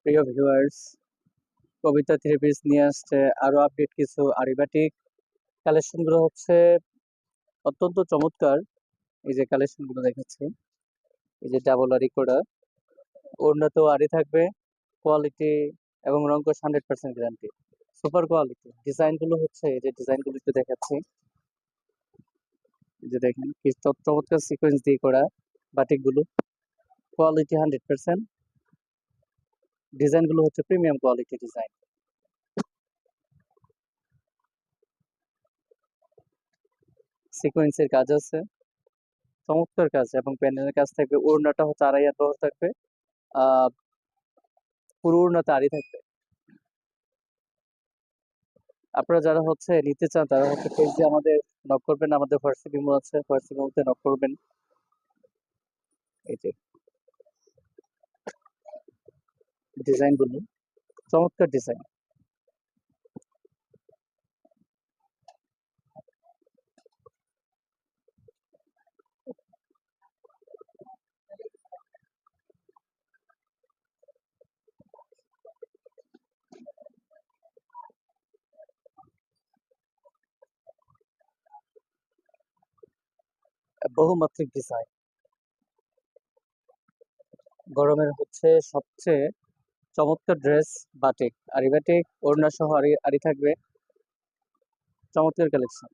প্রিয় ভিউয়ার্স, কবিতা three piece নিয়ে আসছে আরো আপডেট কিছু আরিবাটিক কালেকশন গুলো হচ্ছে অত্যন্ত চমৎকার। এই যে কালেকশন গুলো দেখাচ্ছি, এই যে ডাবল আরি করা, ওড়নাতেও আরি থাকবে, কোয়ালিটি এবং রংকশ 100% গ্যারান্টি, সুপার কোয়ালিটি। ডিজাইন গুলো হচ্ছে, এই যে ডিজাইন গুলো একটু দেখাচ্ছি, এই যে দেখেন কি চমৎকার সিকোয়েন্স দিয়ে করা বাটিক গুলো, কোয়ালিটি 100%। ডিজাইন গুলো হচ্ছে প্রিমিয়াম কোয়ালিটি ডিজাইন, সিকোয়েন্সের কাজ আছে, চমৎকার কাজ, এবং প্যানেলের কাজ থাকবে। ওড়নাটা হচ্ছে 2.5 হাত বহর থাকবে, আহ পুরো ওড়নাতে আড়ি থাকবে। আপনারা যারা হচ্ছে নিতে চান তারা হচ্ছে পেজে আমাদের নক করবেন, আমাদের হোয়াটসঅ্যাপ ইমো আছে, হোয়াটসঅ্যাপ ইমোতে নক করবেন। এই যে ডিজাইন গুলো, চমৎকার ডিজাইন। বহুমাত্রিক ডিজাইন, গরমের হচ্ছে সবচেয়ে চমৎকার ড্রেস বাটিক, আরি বাটিক, ওড়না সহ আরি আরি থাকবে, চমৎকার কালেকশন।